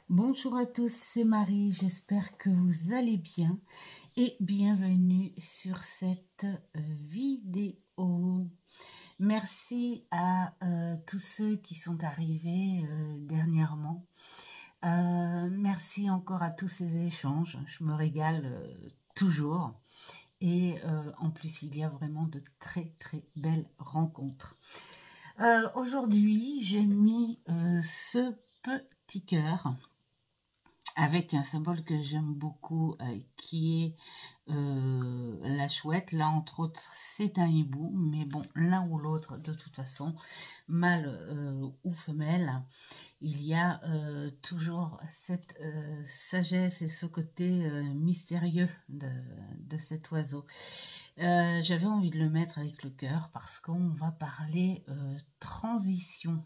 Bonjour à tous, c'est Marie, j'espère que vous allez bien et bienvenue sur cette vidéo. Merci à tous ceux qui sont arrivés dernièrement. Merci encore à tous ces échanges, je me régale toujours. Et en plus, il y a vraiment de très très belles rencontres. Aujourd'hui, j'ai mis ce petit cœur avec un symbole que j'aime beaucoup qui est la chouette. Là, entre autres, c'est un hibou, mais bon, l'un ou l'autre, de toute façon, mâle ou femelle, il y a toujours cette sagesse et ce côté mystérieux de cet oiseau. J'avais envie de le mettre avec le cœur parce qu'on va parler transition.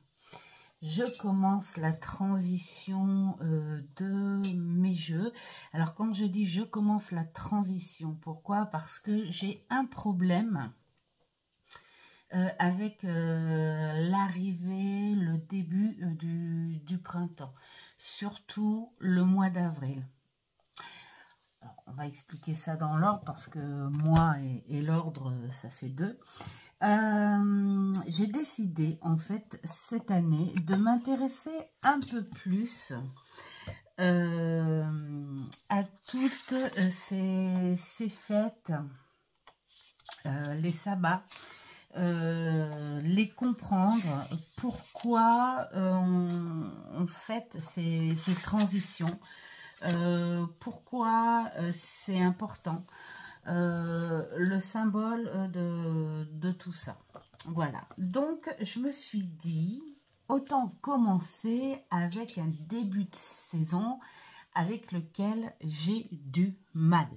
Je commence la transition de mes jeux. Alors quand je dis je commence la transition, pourquoi? Parce que j'ai un problème avec l'arrivée, le début du printemps, surtout le mois d'avril. On va expliquer ça dans l'ordre parce que moi et l'ordre, ça fait deux. J'ai décidé en fait cette année de m'intéresser un peu plus à toutes ces fêtes, les sabbats, les comprendre, pourquoi on fête ces transitions, pourquoi c'est important. Le symbole de tout ça. Voilà. Donc, je me suis dit, autant commencer avec un début de saison avec lequel j'ai du mal.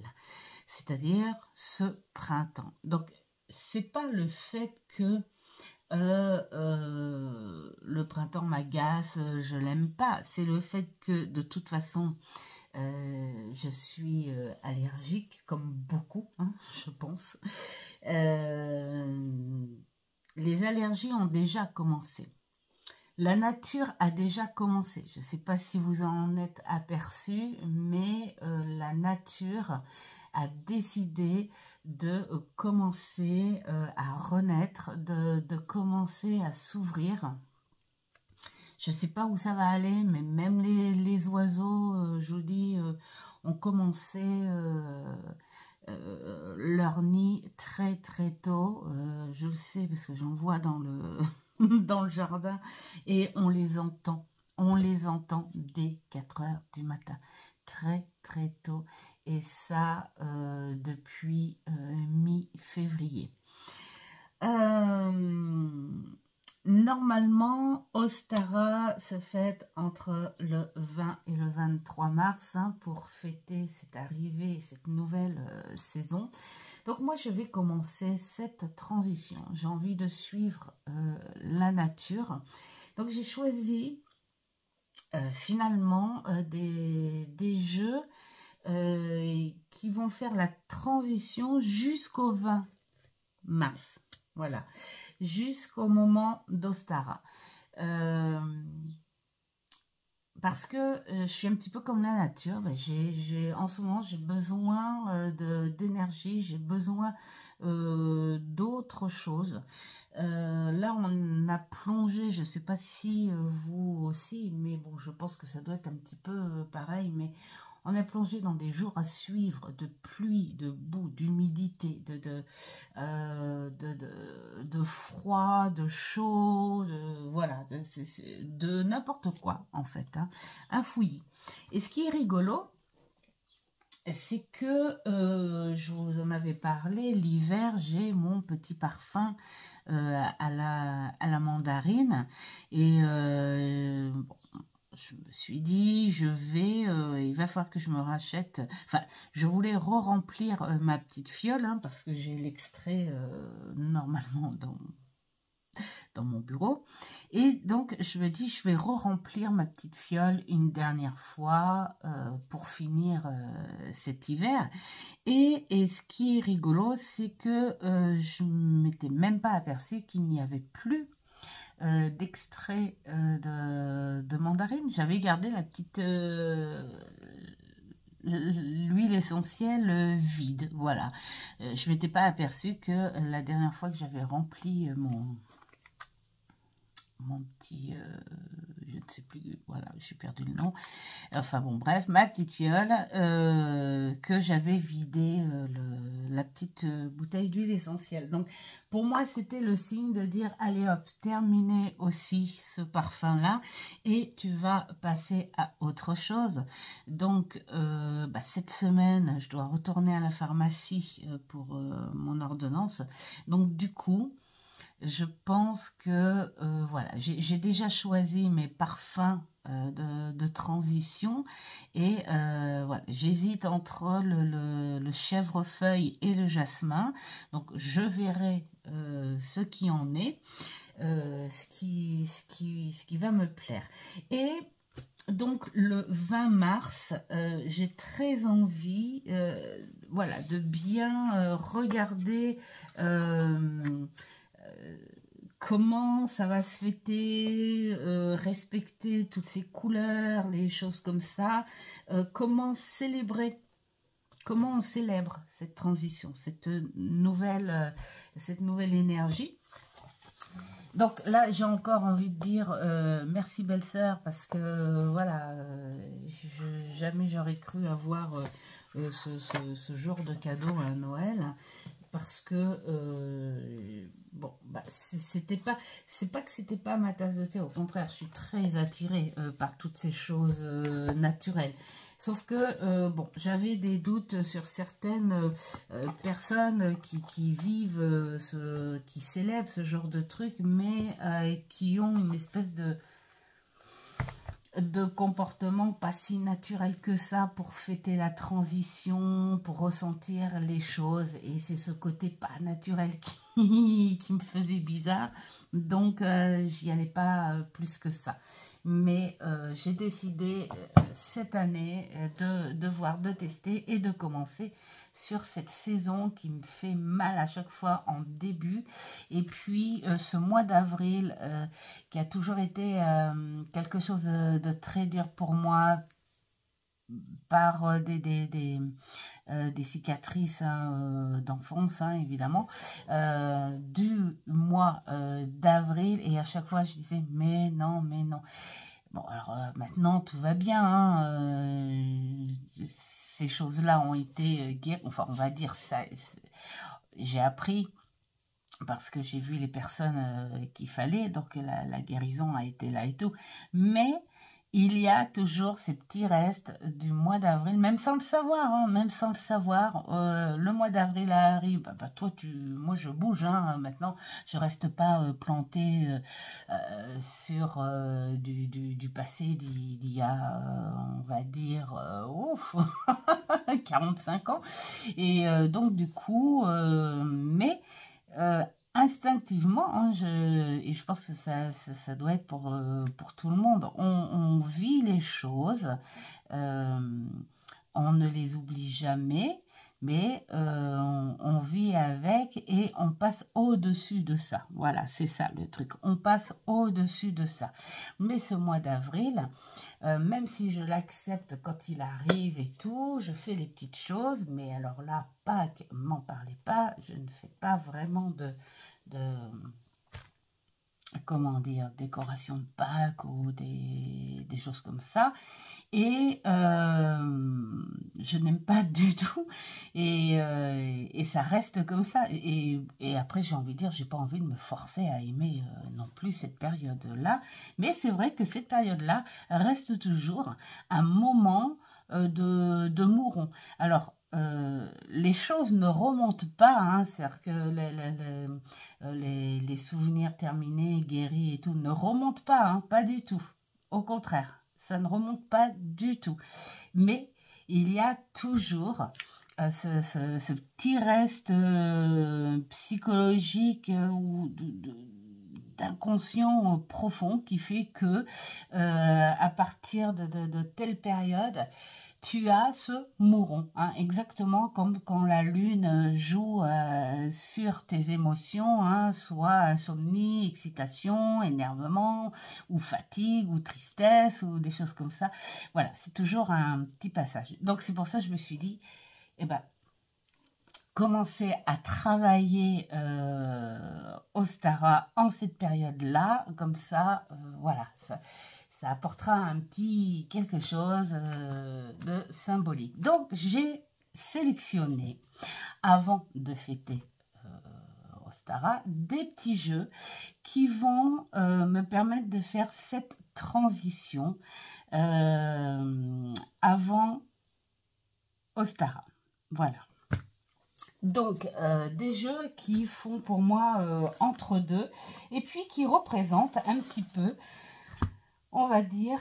C'est-à-dire ce printemps. Donc, c'est pas le fait que le printemps m'agace, je l'aime pas. C'est le fait que, de toute façon, je suis allergique, comme beaucoup, hein, je pense. Les allergies ont déjà commencé. La nature a déjà commencé. Je ne sais pas si vous en êtes aperçu, mais la nature a décidé de commencer à renaître, de commencer à s'ouvrir. Je ne sais pas où ça va aller, mais même les oiseaux, je vous dis, ont commencé leur nid très très tôt. Je le sais parce que j'en vois dans le, dans le jardin et on les entend. On les entend dès 4 heures du matin, très très tôt. Et ça depuis mi-février. Normalement, Ostara se fête entre le 20 et le 23 mars hein, pour fêter cette arrivée, cette nouvelle saison. Donc moi, je vais commencer cette transition. J'ai envie de suivre la nature. Donc j'ai choisi finalement des jeux qui vont faire la transition jusqu'au 20 mars. Voilà, jusqu'au moment d'Ostara. Parce que je suis un petit peu comme la nature. En ce moment, j'ai besoin d'énergie, j'ai besoin d'autre chose. Là, on a plongé, je ne sais pas si vous aussi, mais bon, je pense que ça doit être un petit peu pareil, mais on est plongé dans des jours à suivre de pluie, de boue, d'humidité, de froid, de chaud, voilà, de n'importe quoi en fait, hein, un fouillis. Et ce qui est rigolo, c'est que, je vous en avais parlé, l'hiver, j'ai mon petit parfum à la mandarine. Et bon, je me suis dit, il va falloir que je me rachète. Enfin, je voulais re-remplir ma petite fiole, hein, parce que j'ai l'extrait normalement dans mon bureau. Et donc, je me dis, je vais re-remplir ma petite fiole une dernière fois pour finir cet hiver. Et ce qui est rigolo, c'est que je ne m'étais même pas aperçue qu'il n'y avait plus d'extrait de mandarine. J'avais gardé la petite l'huile essentielle vide, voilà. Je m'étais pas aperçue que la dernière fois que j'avais rempli mon petit, je ne sais plus, voilà, j'ai perdu le nom. Enfin bon, bref, ma petite fiole, que j'avais vidé la petite bouteille d'huile essentielle. Donc, pour moi, c'était le signe de dire, allez hop, terminez aussi ce parfum-là et tu vas passer à autre chose. Donc, cette semaine, je dois retourner à la pharmacie pour mon ordonnance. Donc, du coup, je pense que voilà, j'ai déjà choisi mes parfums de transition et voilà, j'hésite entre le chèvrefeuille et le jasmin. Donc je verrai ce qui en est, ce qui va me plaire. Et donc le 20 mars, j'ai très envie voilà, de bien regarder comment ça va se fêter, respecter toutes ces couleurs, les choses comme ça, comment célébrer, comment on célèbre cette transition, cette nouvelle énergie. Donc là, j'ai encore envie de dire merci belle-sœur parce que voilà, jamais j'aurais cru avoir ce genre de cadeau à Noël. Parce que bon, c'est pas que c'était pas ma tasse de thé, au contraire, je suis très attirée par toutes ces choses naturelles. Sauf que bon, j'avais des doutes sur certaines personnes qui vivent, qui célèbrent ce genre de truc, mais qui ont une espèce de comportement pas si naturel que ça pour fêter la transition, pour ressentir les choses. Et c'est ce côté pas naturel qui me faisait bizarre. Donc, j'y allais pas plus que ça. Mais j'ai décidé cette année de tester et de commencer sur cette saison qui me fait mal à chaque fois en début. Et puis ce mois d'avril qui a toujours été quelque chose de très dur pour moi par des cicatrices d'enfance, évidemment, du mois d'avril. Et à chaque fois, je disais, mais non, mais non. Bon, alors maintenant, tout va bien. Ces choses-là ont été guéries. Enfin, on va dire ça. J'ai appris parce que j'ai vu les personnes qu'il fallait. Donc, la guérison a été là et tout. Mais il y a toujours ces petits restes du mois d'avril, même sans le savoir, même sans le savoir. Le mois d'avril arrive, toi, moi je bouge, maintenant, je reste pas plantée sur du passé d'il y a, on va dire, 45 ans. Et donc, du coup, mais instinctivement, et je pense que ça doit être pour tout le monde, on vit les choses, on ne les oublie jamais, mais on vit avec et on passe au-dessus de ça. Voilà, c'est ça le truc, on passe au-dessus de ça. Mais ce mois d'avril, même si je l'accepte quand il arrive et tout, je fais les petites choses, mais alors là, Pâques, m'en parlez pas, je ne fais pas vraiment de comment dire, décoration de Pâques ou des choses comme ça. Et je n'aime pas du tout. Et ça reste comme ça. Et après, j'ai envie de dire, j'ai pas envie de me forcer à aimer non plus cette période-là. Mais c'est vrai que cette période-là reste toujours un moment de mouron. Alors, les choses ne remontent pas, c'est-à-dire que les souvenirs terminés, guéris et tout ne remontent pas, pas du tout. Au contraire, ça ne remonte pas du tout. Mais il y a toujours ce petit reste psychologique ou d'inconscient profond qui fait que à partir de telle période, tu as ce mouron, hein, exactement comme quand la lune joue sur tes émotions, hein, soit insomnie, excitation, énervement, ou fatigue, ou tristesse, ou des choses comme ça. Voilà, c'est toujours un petit passage. Donc c'est pour ça que je me suis dit, eh ben, commencer à travailler Ostara en cette période-là, comme ça, voilà, ça apportera un petit quelque chose de symbolique. Donc, j'ai sélectionné, avant de fêter Ostara, des petits jeux qui vont me permettre de faire cette transition avant Ostara. Voilà. Donc, des jeux qui font pour moi entre deux et puis qui représentent un petit peu, on va dire,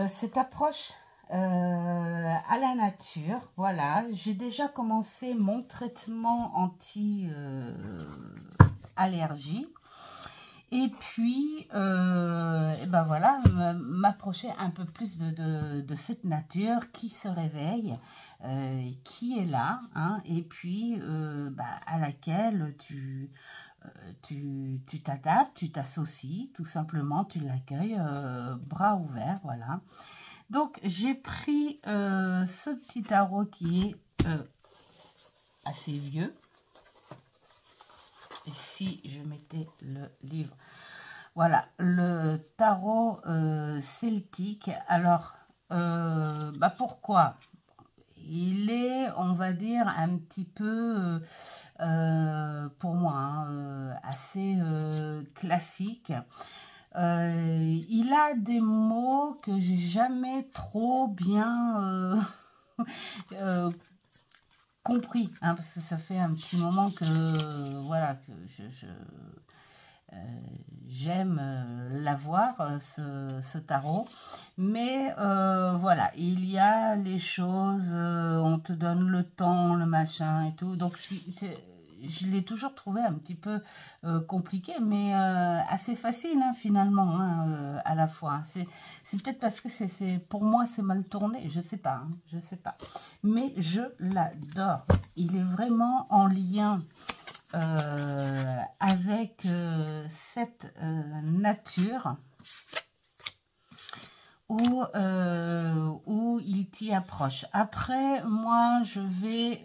cette approche à la nature. Voilà, j'ai déjà commencé mon traitement anti-allergie. Et puis, ben voilà, m'approcher un peu plus de cette nature qui se réveille, qui est là, hein, et puis à laquelle tu t'adaptes, tu t'associes, tout simplement, tu l'accueilles, bras ouverts, voilà. Donc, j'ai pris ce petit tarot qui est assez vieux. Et si je mettais le livre, voilà, le tarot celtique. Alors, pourquoi? Il est, on va dire, un petit peu, pour moi, hein, assez classique. Il a des mots que j'ai jamais trop bien compris, hein, parce que ça fait un petit moment que voilà que j'aime l'avoir, ce tarot, mais voilà, il y a les choses, on te donne le temps, le machin et tout, donc je l'ai toujours trouvé un petit peu compliqué, mais assez facile, hein, finalement, hein, à la fois. C'est peut-être parce que pour moi, c'est mal tourné, je sais pas, hein, je sais pas. Mais je l'adore. Il est vraiment en lien avec cette nature où il t'y approche. Après, moi, je vais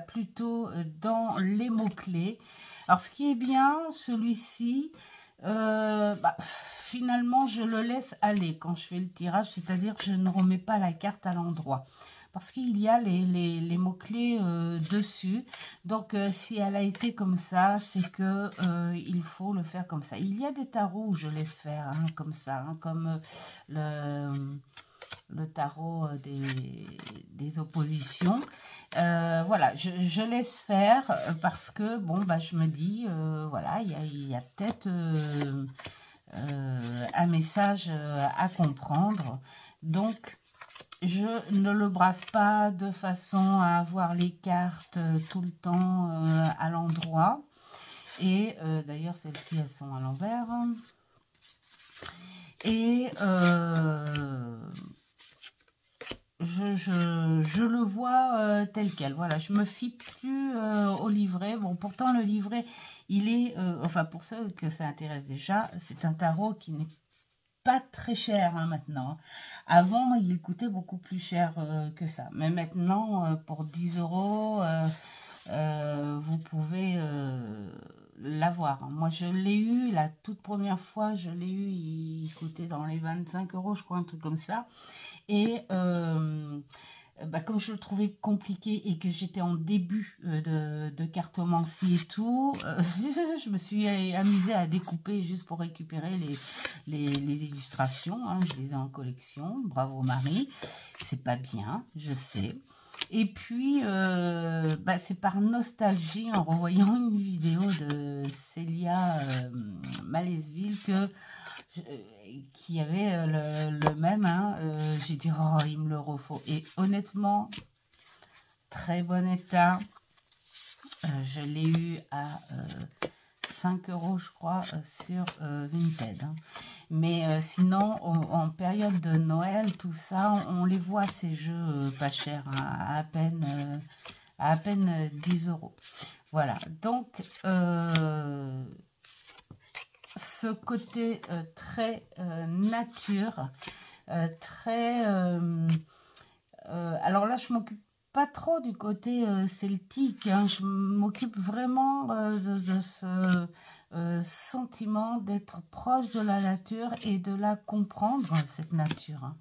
plutôt dans les mots-clés. Alors, ce qui est bien, celui-ci, finalement, je le laisse aller quand je fais le tirage, c'est-à-dire que je ne remets pas la carte à l'endroit. Parce qu'il y a les mots-clés dessus. Donc, si elle a été comme ça, c'est que il faut le faire comme ça. Il y a des tarots où je laisse faire, hein, comme ça, hein, comme le tarot des oppositions. Voilà, je laisse faire parce que, bon, je me dis, voilà, il y a peut-être un message à comprendre. Donc, je ne le brasse pas de façon à avoir les cartes tout le temps à l'endroit. Et d'ailleurs, celles-ci, elles sont à l'envers. Et je le vois tel quel. Voilà, je me fie plus au livret. Bon, pourtant, le livret, il est... enfin, pour ceux que ça intéresse déjà, c'est un tarot qui n'est pas très cher, hein, maintenant. Avant, il coûtait beaucoup plus cher que ça. Mais maintenant, pour 10 €, vous pouvez l'avoir. Moi, je l'ai eu, la toute première fois, je l'ai eu, il coûtait dans les 25 €, je crois, un truc comme ça. Et comme je le trouvais compliqué et que j'étais en début de cartomancie et tout, je me suis amusée à découper juste pour récupérer les illustrations, hein. Je les ai en collection, bravo Marie, c'est pas bien, je sais. Et puis, c'est par nostalgie, en revoyant une vidéo de Célia Malesville qui avait le même, hein, j'ai dit, oh, il me le refaut. Et honnêtement, très bon état. Je l'ai eu à 5 € je crois, sur Vinted. Hein. Mais sinon, en période de Noël, tout ça, on les voit, ces jeux pas chers, hein, à peine 10 €. Voilà, donc ce côté très nature, très... alors là, je m'occupe pas trop du côté celtique, hein. Je m'occupe vraiment de ce sentiment d'être proche de la nature et de la comprendre, cette nature, hein.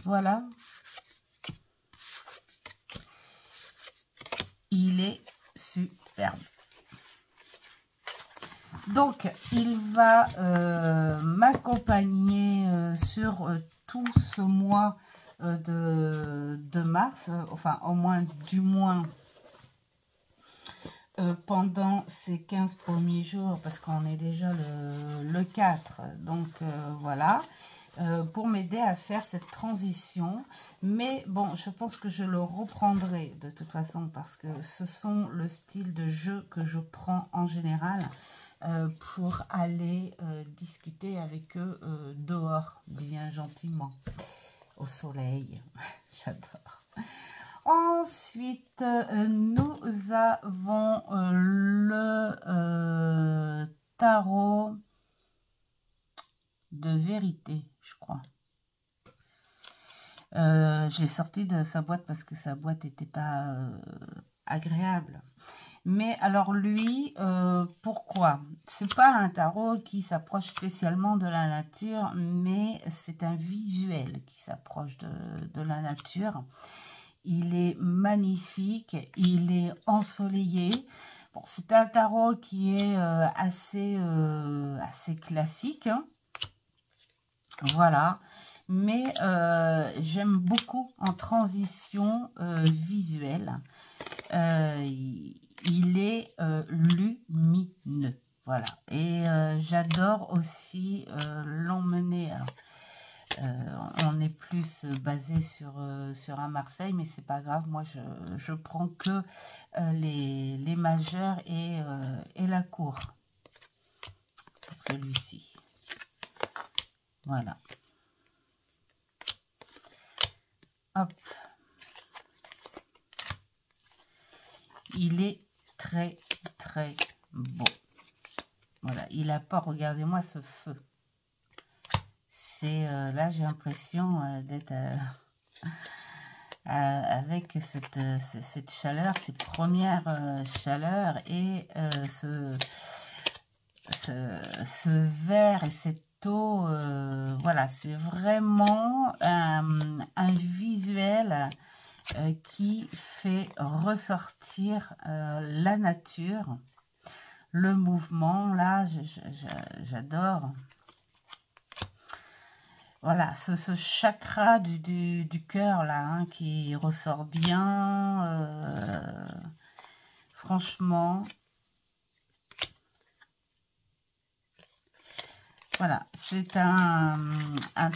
Voilà. Il est superbe. Donc, il va m'accompagner sur tout ce mois de mars, enfin au moins du moins pendant ces 15 premiers jours, parce qu'on est déjà le 4, donc voilà, pour m'aider à faire cette transition. Mais bon, je pense que je le reprendrai de toute façon, parce que ce sont le style de jeu que je prends en général pour aller discuter avec eux dehors, bien gentiment, au soleil. J'adore. Ensuite, nous avons le tarot de vérité, je crois. Je l'ai sorti de sa boîte parce que sa boîte n'était pas agréable. Mais alors lui, pourquoi? C'est pas un tarot qui s'approche spécialement de la nature, mais c'est un visuel qui s'approche de la nature. Il est magnifique, il est ensoleillé. Bon, c'est un tarot qui est assez classique, hein. Voilà. Mais j'aime beaucoup en transition visuelle. Il est lumineux. Voilà. Et j'adore aussi l'emmener. On est plus basé sur un Marseille, mais c'est pas grave. Moi, je prends que les majeurs et la cour pour celui-ci. Voilà. Hop. Il est très, très beau. Voilà. Il apporte, regardez-moi ce feu. C'est là, j'ai l'impression d'être avec cette chaleur, ces premières chaleurs et ce vert et cette eau. Voilà, c'est vraiment un visuel qui fait ressortir la nature, le mouvement. Là, j'adore. Voilà, ce chakra du cœur, là, hein, qui ressort bien. Franchement. Voilà, c'est un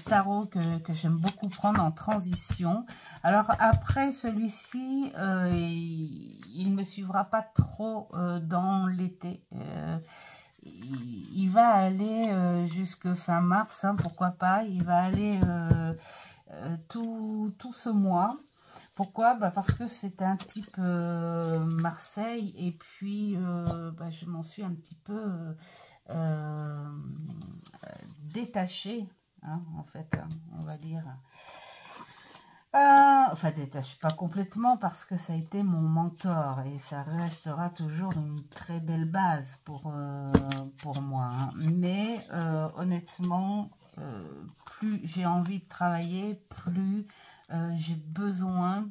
tarot que j'aime beaucoup prendre en transition. Alors, après, celui-ci, il ne me suivra pas trop dans l'été. Il va aller jusque fin mars, hein, pourquoi pas. Il va aller tout ce mois. Pourquoi? Bah parce que c'est un type Marseille, et puis bah, je m'en suis un petit peu détachée, hein, en fait, hein, on va dire. Enfin, détaché, pas complètement, parce que ça a été mon mentor et ça restera toujours une très belle base pour moi, hein. Mais honnêtement, plus j'ai envie de travailler, plus j'ai besoin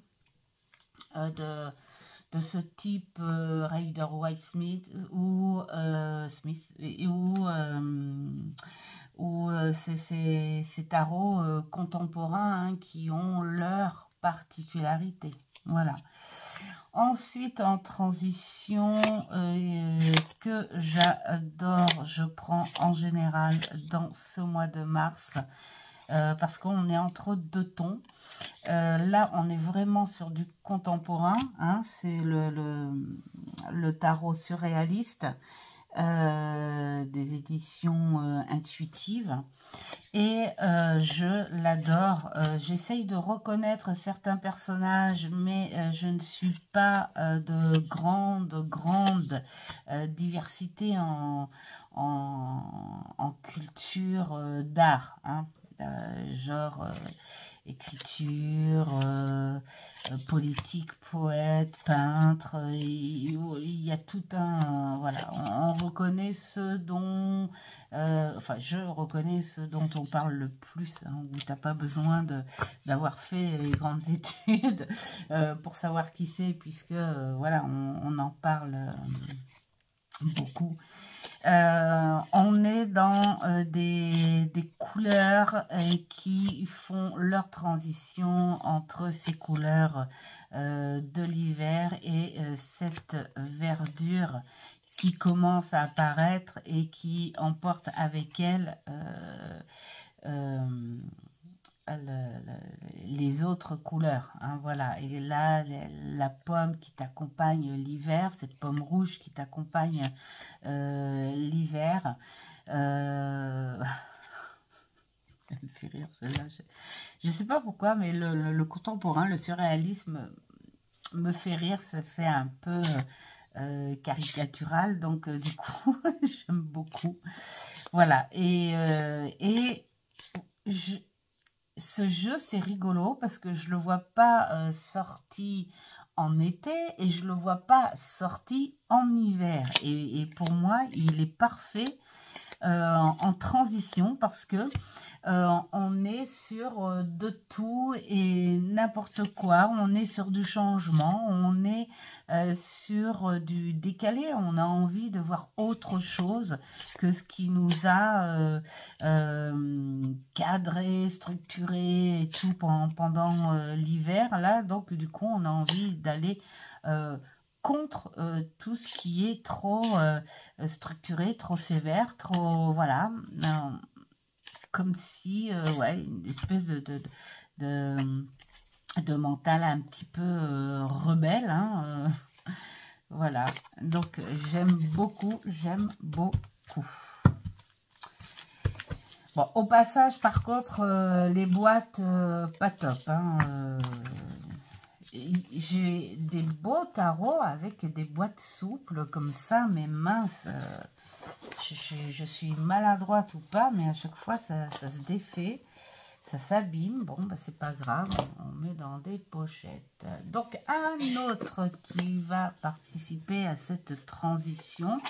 de ce type Rider-Waite-Smith ou Smith, ou ces tarots contemporains, hein, qui ont leur particularité. Voilà. Ensuite, en transition, que j'adore, je prends en général dans ce mois de mars, parce qu'on est entre deux tons. Là, on est vraiment sur du contemporain, hein, c'est le tarot surréaliste. des éditions intuitives. Et je l'adore. J'essaye de reconnaître certains personnages, mais je ne suis pas de grande diversité en culture d'art, hein. Genre écriture, politique, poète, peintre, il y a tout un... voilà, on reconnaît ceux dont... enfin, je reconnais ceux dont on parle le plus, hein, où tu n'as pas besoin d'avoir fait les grandes études pour savoir qui c'est, puisque, voilà, on en parle beaucoup. On est dans des couleurs qui font leur transition entre ces couleurs de l'hiver et cette verdure qui commence à apparaître et qui emporte avec elle les autres couleurs, hein, voilà. Et là, la pomme qui t'accompagne l'hiver, cette pomme rouge qui t'accompagne l'hiver, elle me fait rire celle-là. Je sais pas pourquoi, mais le contemporain, le surréalisme me fait rire, ça fait un peu caricatural, donc du coup, j'aime beaucoup. Voilà, ce jeu, c'est rigolo parce que je le vois pas sorti en été et je le vois pas sorti en hiver. Et pour moi, il est parfait en transition parce que on est sur de tout et n'importe quoi. On est sur du changement, on est sur du décalé. On a envie de voir autre chose que ce qui nous a cadré, structuré et tout pendant l'hiver. Là, donc du coup, on a envie d'aller contre tout ce qui est trop structuré, trop sévère, trop... voilà. Comme si, ouais, une espèce de mental un petit peu rebelle, hein, voilà. Donc, j'aime beaucoup, Bon, au passage, par contre, les boîtes, pas top, hein, j'ai des beaux tarots avec des boîtes souples comme ça, mais minces. Je suis maladroite ou pas, mais à chaque fois, ça se défait, ça s'abîme. Bon, bah, c'est pas grave, on met dans des pochettes. Donc, un autre qui va participer à cette transition.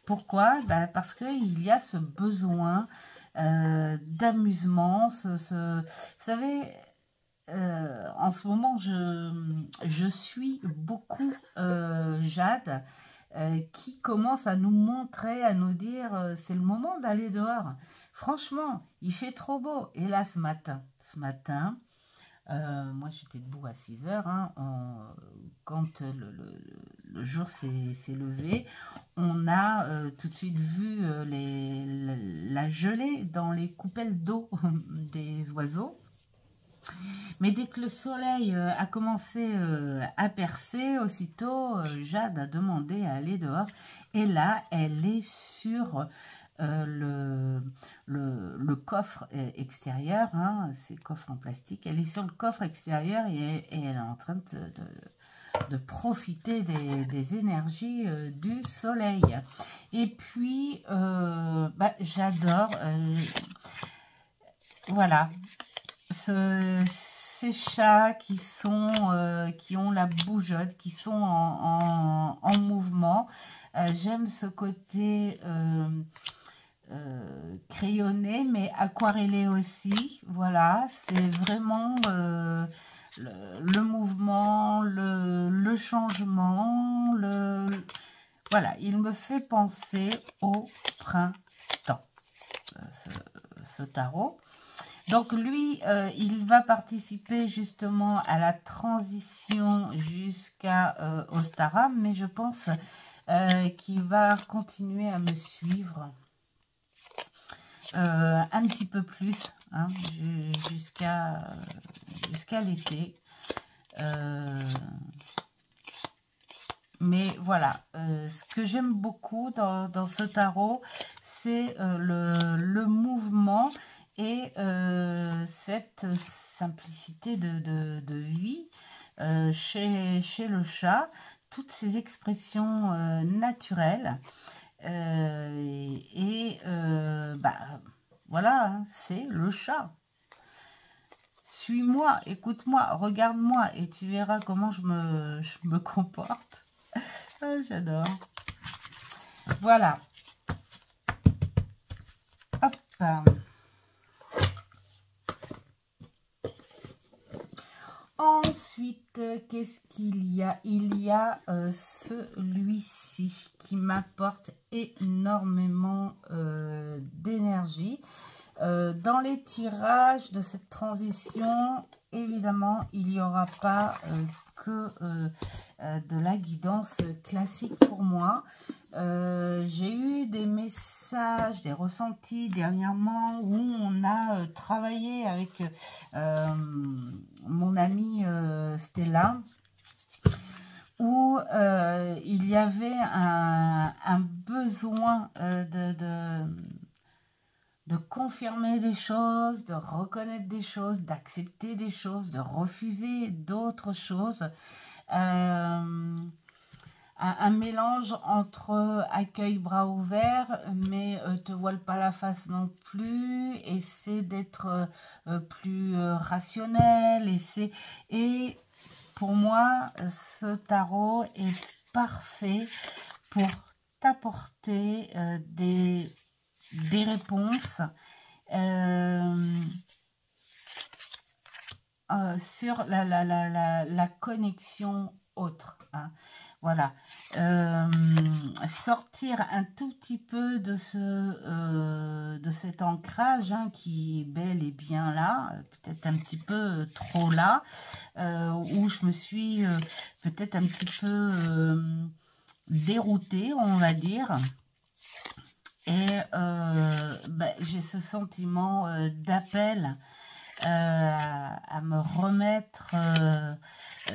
Pourquoi? Bah, parce qu'il y a ce besoin d'amusement, vous savez... en ce moment, je suis beaucoup Jade qui commence à nous montrer, à nous dire c'est le moment d'aller dehors. Franchement, il fait trop beau. Et là, ce matin, moi j'étais debout à 6 heures, hein, quand le jour s'est levé, on a tout de suite vu la gelée dans les coupelles d'eau des oiseaux. Mais dès que le soleil a commencé à percer, aussitôt Jade a demandé à aller dehors. Et là, elle est sur le coffre extérieur, hein, ces coffres en plastique. Elle est sur le coffre extérieur et elle est en train de profiter des énergies du soleil. Et puis, bah, j'adore, voilà, ces chats qui ont la bougeotte, qui sont en mouvement. J'aime ce côté crayonné, mais aquarellé aussi. Voilà, c'est vraiment le mouvement, le changement, voilà, il me fait penser au printemps, ce tarot. Donc lui, il va participer justement à la transition jusqu'à Ostaram, mais je pense qu'il va continuer à me suivre un petit peu plus, hein, jusqu'à l'été. Mais voilà, ce que j'aime beaucoup dans ce tarot, c'est le mouvement et cette simplicité de vie chez le chat, toutes ces expressions naturelles. Voilà, hein, c'est le chat. Suis-moi, écoute-moi, regarde-moi et tu verras comment je me comporte. Ah, j'adore. Voilà. Hop. Ensuite, qu'est-ce qu'il y a? Il y a celui-ci qui m'apporte énormément d'énergie. Dans les tirages de cette transition, évidemment, il n'y aura pas que de la guidance classique pour moi. J'ai eu des messages, des ressentis dernièrement où on a travaillé avec mon amie Stella, où il y avait un besoin de confirmer des choses, de reconnaître des choses, d'accepter des choses, de refuser d'autres choses. Un mélange entre accueil bras ouverts, mais te voile pas la face non plus, essaie d'être plus rationnel, et pour moi, ce tarot est parfait pour t'apporter des réponses sur la connexion autre. Hein. Voilà. Sortir un tout petit peu de cet ancrage hein, qui est bel et bien là, peut-être un petit peu trop là, où je me suis peut-être un petit peu déroutée, on va dire. Et j'ai ce sentiment d'appel à me remettre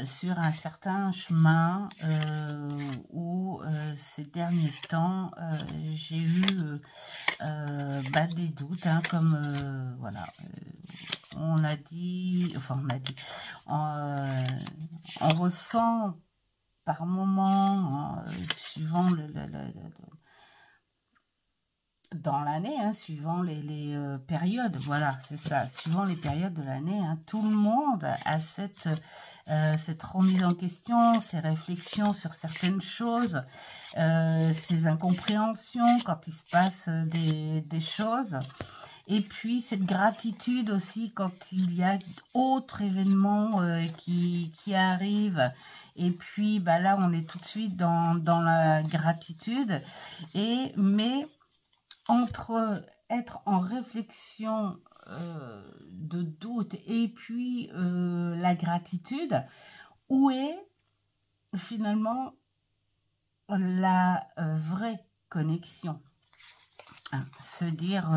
sur un certain chemin où ces derniers temps j'ai eu des doutes, hein, comme voilà, on a dit, on ressent par moment, suivant dans l'année, hein, suivant les périodes, voilà, c'est ça, suivant les périodes de l'année, hein, tout le monde a cette remise en question, ces réflexions sur certaines choses, ces incompréhensions quand il se passe des choses, et puis cette gratitude aussi quand il y a d'autres événements qui arrivent, et puis là on est tout de suite dans la gratitude, mais entre être en réflexion de doute et puis la gratitude, où est finalement la vraie connexion, hein, se dire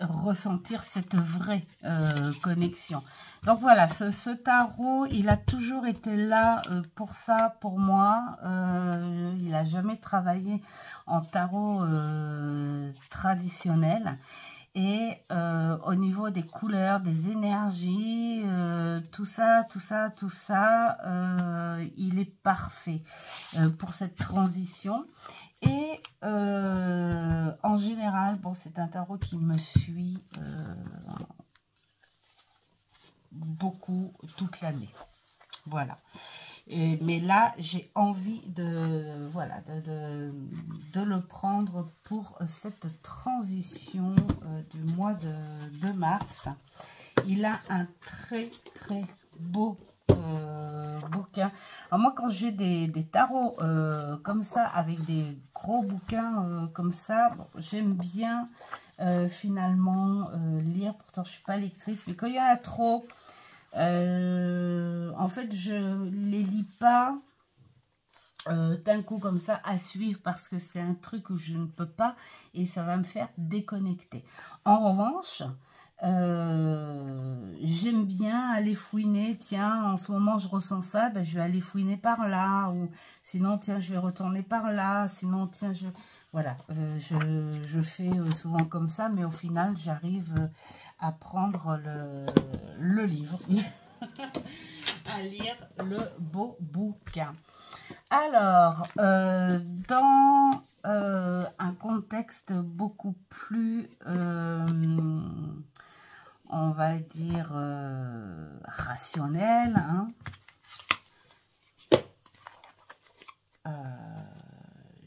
ressentir cette vraie connexion. Donc voilà, ce tarot, il a toujours été là pour ça, pour moi. Il n'a jamais travaillé en tarot traditionnel. Et au niveau des couleurs, des énergies, tout ça, il est parfait pour cette transition. Et en général, bon, c'est un tarot qui me suit beaucoup toute l'année. Voilà. Mais là, j'ai envie de le prendre pour cette transition du mois de mars. Il a un très très beau bouquin. Alors moi, quand j'ai des tarots comme ça, avec des gros bouquins comme ça, bon, j'aime bien finalement lire. Pourtant, je suis pas lectrice, mais quand il y en a trop, en fait, je les lis pas d'un coup comme ça à suivre, parce que c'est un truc où je ne peux pas et ça va me faire déconnecter. En revanche, j'aime bien aller fouiner. Tiens, en ce moment, je ressens ça, ben, je vais aller fouiner par là. Ou sinon, tiens, je vais retourner par là. Sinon, tiens, voilà, je fais souvent comme ça, mais au final, j'arrive à prendre le livre, à lire le beau bouquin. Alors, dans un contexte beaucoup plus, on va dire, rationnel, hein,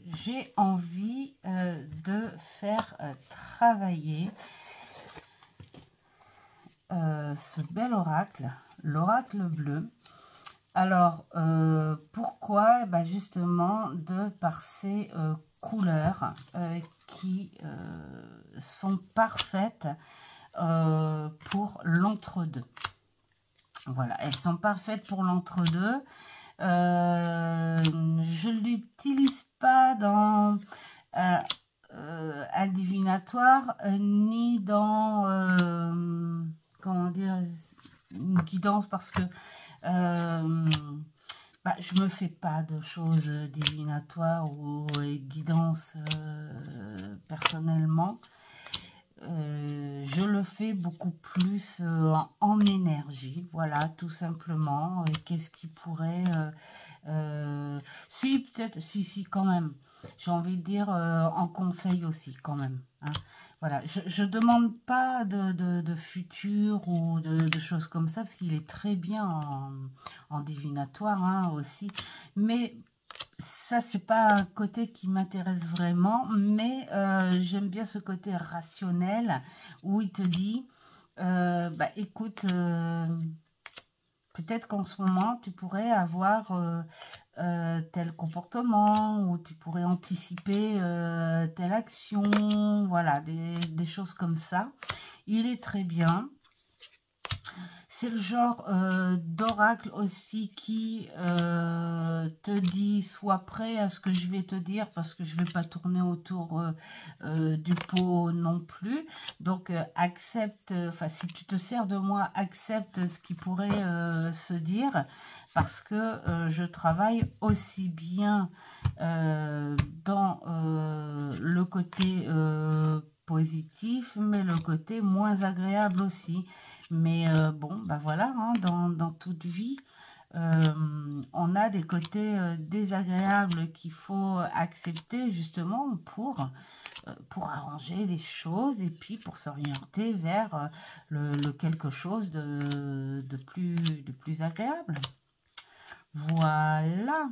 j'ai envie de faire travailler ce bel oracle, l'oracle bleu. Alors, pourquoi? Bah justement, de par ces couleurs qui sont parfaites pour l'entre-deux. Voilà, elles sont parfaites pour l'entre-deux. Je ne l'utilise pas dans un divinatoire, ni dans, comment dire, une guidance, parce que bah, je me fais pas de choses divinatoires ou guidance personnellement. Je le fais beaucoup plus en énergie, voilà, tout simplement. Qu'est-ce qui pourrait... si, peut-être, si, quand même. J'ai envie de dire en conseil aussi, quand même. Hein. Voilà, je ne demande pas de futur ou de choses comme ça, parce qu'il est très bien en divinatoire hein, aussi. Mais ça, c'est pas un côté qui m'intéresse vraiment, mais j'aime bien ce côté rationnel où il te dit, bah écoute, peut-être qu'en ce moment, tu pourrais avoir tel comportement, ou tu pourrais anticiper telle action, voilà, des choses comme ça. Il est très bien. C'est le genre d'oracle aussi qui te dit, sois prêt à ce que je vais te dire, parce que je ne vais pas tourner autour du pot non plus. Donc accepte, enfin si tu te sers de moi, accepte ce qui pourrait se dire, parce que je travaille aussi bien dans le côté positif, mais le côté moins agréable aussi. Mais bon, bah voilà, hein, dans toute vie, on a des côtés désagréables qu'il faut accepter justement pour arranger les choses et puis pour s'orienter vers le quelque chose de plus agréable. Voilà.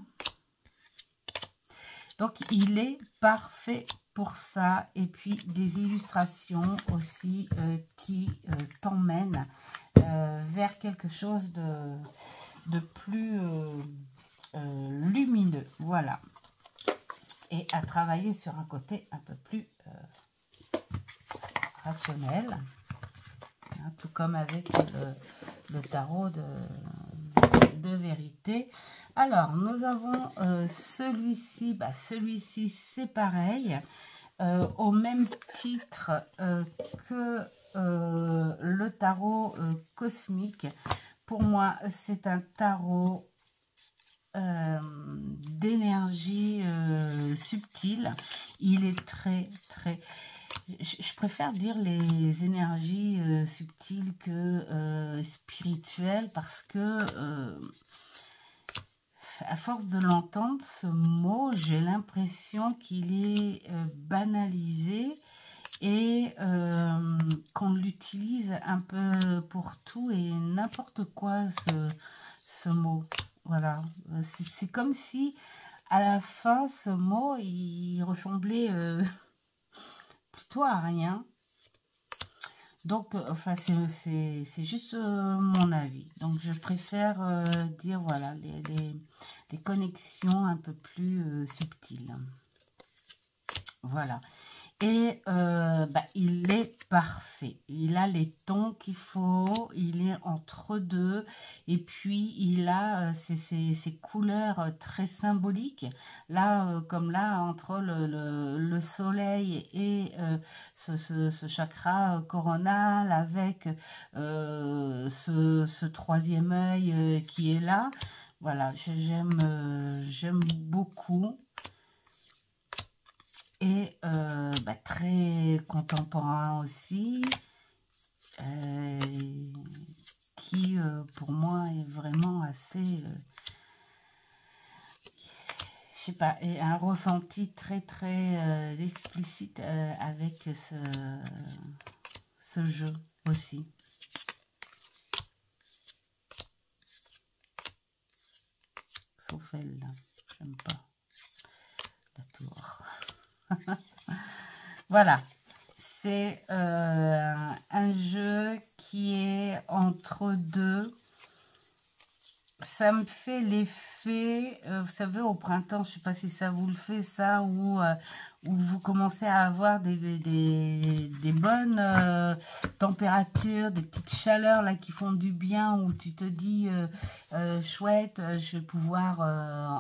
Donc, il est parfait pour ça. Et puis, des illustrations aussi qui t'emmènent vers quelque chose de plus lumineux. Voilà. Et à travailler sur un côté un peu plus rationnel. Hein, tout comme avec le tarot de vérité. Alors, nous avons celui-ci. Bah, celui-ci, c'est pareil. Au même titre que le tarot cosmique. Pour moi, c'est un tarot d'énergie subtile. Il est très, très... Je préfère dire les énergies subtiles que spirituelles, parce que à force de l'entendre, ce mot, j'ai l'impression qu'il est banalisé et qu'on l'utilise un peu pour tout et n'importe quoi, ce mot. Voilà, c'est comme si à la fin, ce mot, il ressemblait plutôt à rien. Donc, enfin, c'est juste mon avis. Donc, je préfère dire, voilà, les connexions un peu plus subtiles. Voilà. Et il est parfait. Il a les tons qu'il faut. Il est entre deux. Et puis, il a ces couleurs très symboliques. Là, comme là, entre le soleil et ce chakra coronal avec ce troisième œil qui est là. Voilà, j'aime beaucoup. Et très contemporain aussi, qui pour moi est vraiment assez, je sais pas, et un ressenti très explicite avec ce jeu aussi. Sauf elle, là, j'aime pas la tour. Voilà, c'est un jeu qui est entre deux. Ça me fait l'effet, vous savez, au printemps, je ne sais pas si ça vous le fait, ça, où vous commencez à avoir des bonnes températures, des petites chaleurs là qui font du bien, où tu te dis, chouette, je vais pouvoir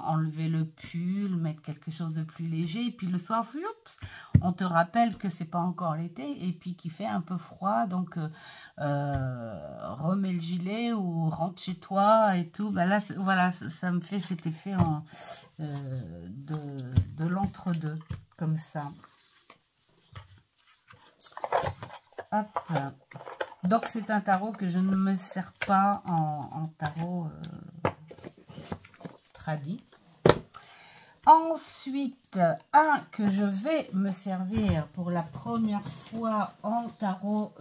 enlever le pull, mettre quelque chose de plus léger, et puis le soir, oups, on te rappelle que c'est pas encore l'été, et puis qu'il fait un peu froid, donc remets le gilet ou rentre chez toi et tout. Ben là, voilà, ça me fait cet effet de l'entre-deux, comme ça. Hop. Donc, c'est un tarot que je ne me sers pas en tarot tradit. Ensuite, un que je vais me servir pour la première fois en tarot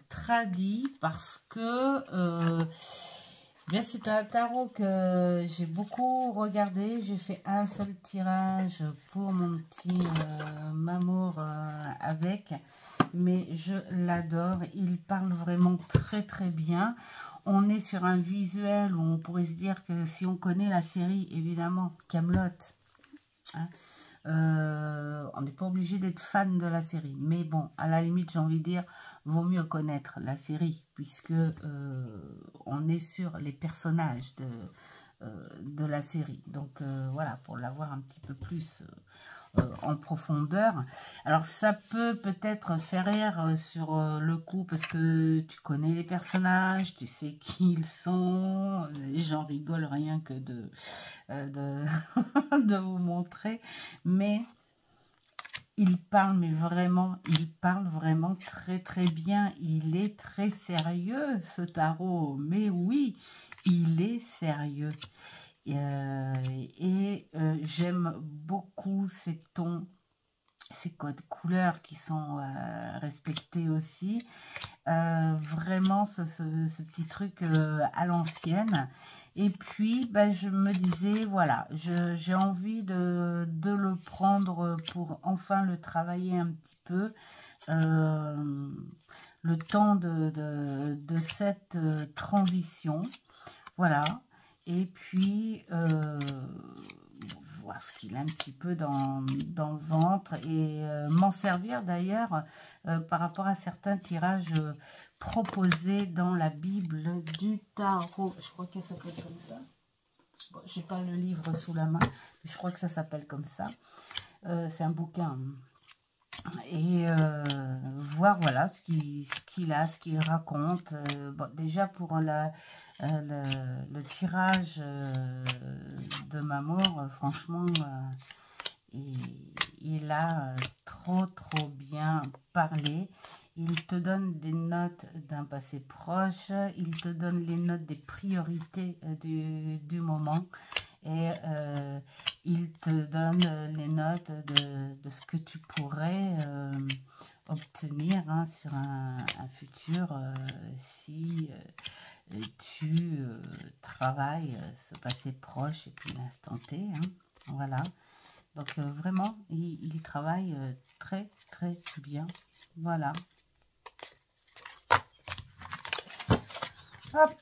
tradit, parce que c'est un tarot que j'ai beaucoup regardé. J'ai fait un seul tirage pour mon petit Mamour avec, mais je l'adore. Il parle vraiment très bien. On est sur un visuel où on pourrait se dire que si on connaît la série, évidemment, Kaamelott, hein, on n'est pas obligé d'être fan de la série. Mais bon, à la limite, j'ai envie de dire, vaut mieux connaître la série, puisque on est sur les personnages de la série. Donc voilà, pour l'avoir un petit peu plus en profondeur. Alors ça peut peut-être faire rire sur le coup, parce que tu connais les personnages, tu sais qui ils sont, et j'en rigole rien que de vous montrer, mais il parle, mais vraiment, il parle vraiment très bien. Il est très sérieux, ce tarot, mais oui, il est sérieux. J'aime beaucoup ces tons, ces codes couleurs qui sont respectés aussi. Vraiment ce petit truc à l'ancienne. Et puis je me disais, voilà, j'ai envie de le prendre pour enfin le travailler un petit peu, le temps de cette transition. Voilà. Et puis, voir ce qu'il a un petit peu dans le ventre, et m'en servir d'ailleurs par rapport à certains tirages proposés dans la Bible du tarot. Je crois qu'elle s'appelle comme ça. Bon, j'ai pas le livre sous la main, mais je crois que ça s'appelle comme ça. C'est un bouquin. Et voir voilà ce qu'il a, ce qu'il raconte. Bon, déjà pour le tirage de Mamour, franchement, il a trop bien parlé. Il te donne des notes d'un passé proche, il te donne les notes des priorités du moment. Et il te donne les notes de ce que tu pourrais obtenir sur un futur si tu travailles ce passé proche et puis l'instant T. Voilà. Donc vraiment, il travaille très bien. Voilà. Hop,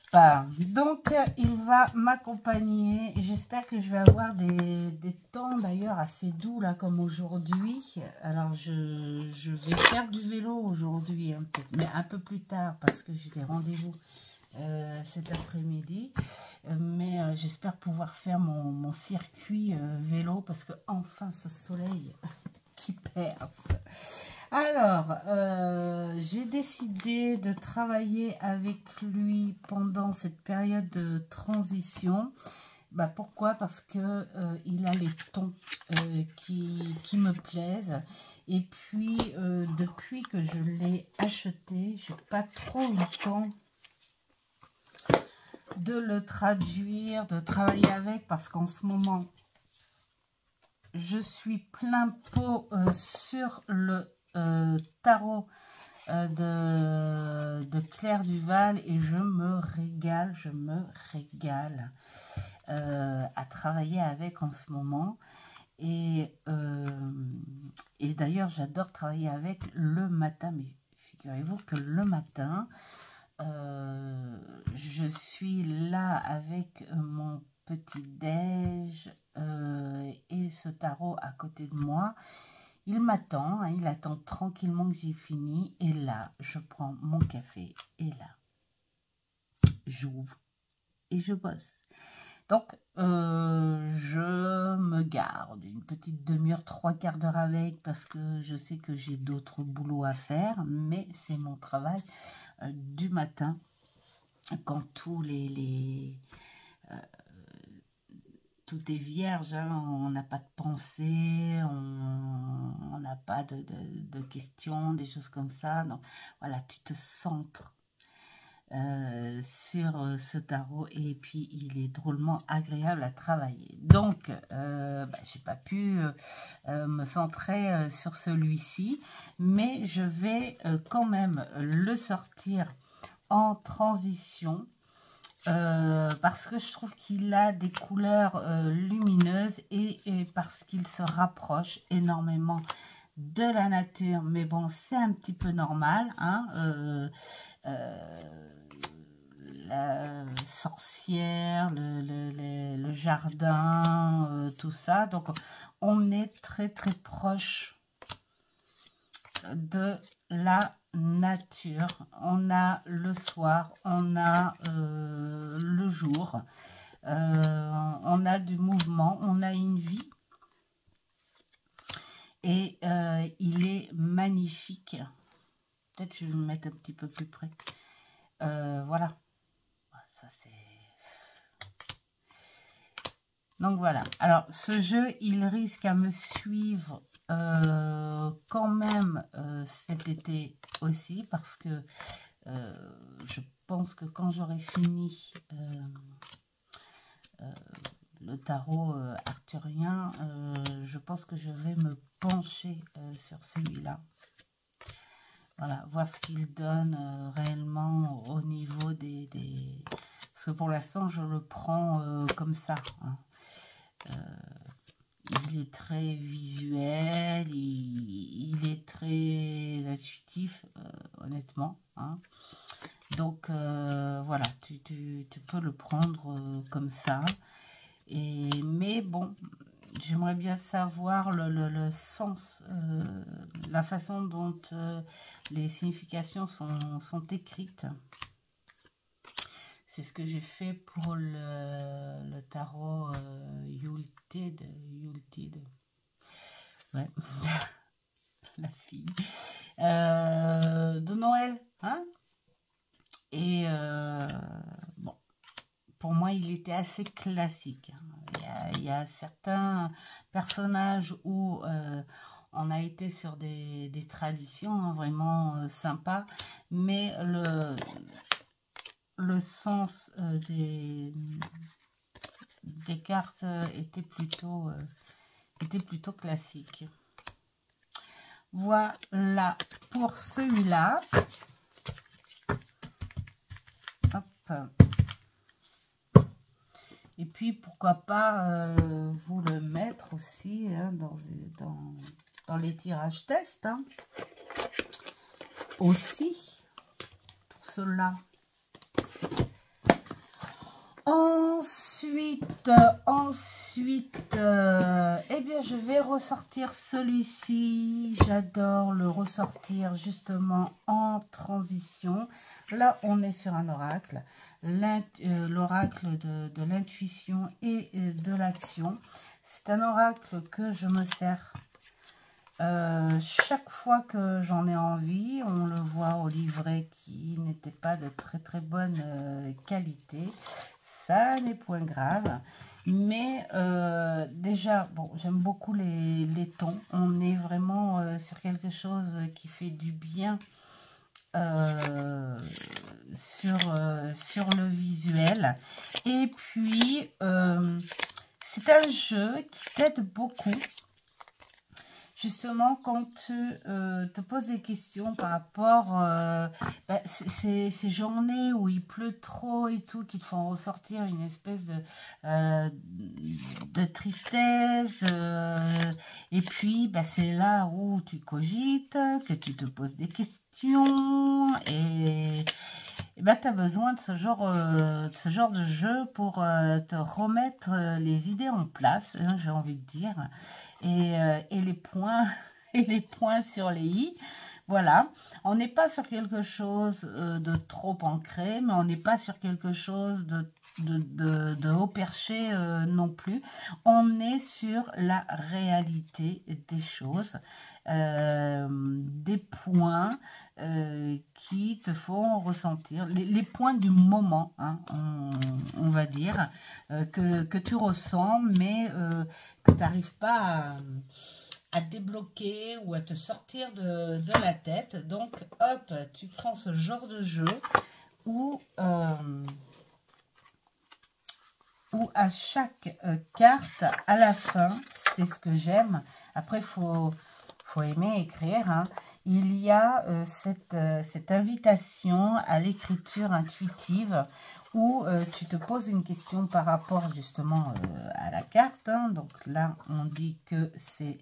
donc il va m'accompagner. J'espère que je vais avoir des temps d'ailleurs assez doux là comme aujourd'hui. Alors je vais faire du vélo aujourd'hui, hein, peut-être, mais un peu plus tard parce que j'ai des rendez-vous cet après-midi. Mais j'espère pouvoir faire mon circuit vélo parce que enfin ce soleil qui perce. Alors, j'ai décidé de travailler avec lui pendant cette période de transition. Bah, pourquoi? Parce que il a les tons qui me plaisent. Et puis, depuis que je l'ai acheté, j'ai pas trop eu le temps de le traduire, de travailler avec, parce qu'en ce moment, je suis plein pot sur le tarot de Claire Duval et je me régale à travailler avec en ce moment. Et d'ailleurs, j'adore travailler avec le matin, mais figurez-vous que le matin, je suis là avec mon petit-déj et ce tarot à côté de moi. Il m'attend, hein, il attend tranquillement que j'ai fini. Et là, je prends mon café et là, j'ouvre et je bosse. Donc, je me garde une petite demi-heure, 3/4 d'heure avec parce que je sais que j'ai d'autres boulots à faire. Mais c'est mon travail du matin quand tout est vierge, hein, on n'a pas de pensée, on n'a pas de questions, des choses comme ça. Donc voilà, tu te centres sur ce tarot et puis il est drôlement agréable à travailler. Donc, j'ai pas pu me centrer sur celui-ci, mais je vais quand même le sortir en transition. Parce que je trouve qu'il a des couleurs lumineuses et parce qu'il se rapproche énormément de la nature. Mais bon, c'est un petit peu normal, hein, la sorcière, le jardin, tout ça. Donc, on est très très proche de la nature. On a le soir, on a le jour, on a du mouvement, on a une vie et il est magnifique. Peut-être je vais me mettre un petit peu plus près. Voilà, ça c'est... Donc voilà, alors ce jeu il risque à me suivre quand même cet été aussi parce que je pense que quand j'aurai fini le tarot arthurien, je pense que je vais me pencher sur celui-là. Voilà, voir ce qu'il donne réellement au niveau des... Parce que pour l'instant, je le prends comme ça. Hein. Il est très visuel, il est très intuitif, honnêtement. Hein. Donc, voilà, tu peux le prendre comme ça. Mais bon, j'aimerais bien savoir le sens, la façon dont les significations sont écrites. C'est ce que j'ai fait pour le tarot Yuletide. Ouais, la fille de Noël. Hein. Et bon, pour moi, il était assez classique. Il y a certains personnages où on a été sur des traditions hein, vraiment sympas, mais le sens des cartes était plutôt classique. Voilà pour celui-là. Hop. Et puis, pourquoi pas vous le mettre aussi hein, dans les tirages test. Hein. Aussi, tout cela. Ensuite, eh bien, je vais ressortir celui-ci. J'adore le ressortir justement en transition. Là, on est sur un oracle, l'oracle de l'intuition et de l'action. C'est un oracle que je me sers chaque fois que j'en ai envie. On le voit au livret qui n'était pas de très bonne qualité. Ça n'est point grave, mais déjà, bon, j'aime beaucoup les tons. On est vraiment sur quelque chose qui fait du bien sur le visuel. Et puis, c'est un jeu qui t'aide beaucoup. Justement, quand tu te poses des questions par rapport ces journées où il pleut trop et tout, qui te font ressortir une espèce de tristesse, et puis c'est là où tu cogites, que tu te poses des questions, et tu as besoin de ce genre de jeu pour te remettre les idées en place, hein, j'ai envie de dire. Et les points et les points sur les i. Voilà, on n'est pas sur quelque chose de trop ancré, mais on n'est pas sur quelque chose de haut perché non plus. On est sur la réalité des choses, des points qui te font ressentir, les points du moment, hein, on va dire, que tu ressens, mais que tu n'arrives pas à débloquer ou à te sortir de la tête. Donc, hop, tu prends ce genre de jeu où à chaque carte, à la fin, c'est ce que j'aime. Après, il faut aimer écrire, hein. Il y a cette invitation à l'écriture intuitive où tu te poses une question par rapport justement à la carte, hein. Donc là, on dit que c'est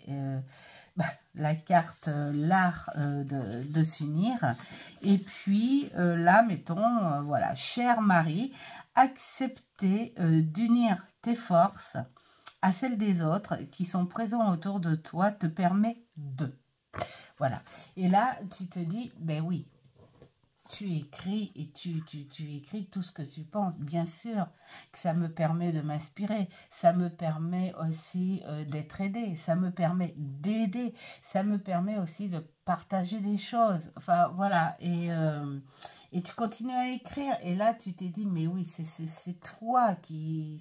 la carte, l'art de s'unir. Et puis là, mettons, voilà, cher Marie, accepter d'unir tes forces à celles des autres qui sont présents autour de toi te permet de. Voilà. Et là, tu te dis, ben oui, tu écris et tu écris tout ce que tu penses. Bien sûr que ça me permet de m'inspirer, ça me permet aussi d'être aidé, ça me permet d'aider, ça me permet aussi de partager des choses. Enfin, voilà. Et tu continues à écrire. Et là, tu t'es dit, mais oui, c'est toi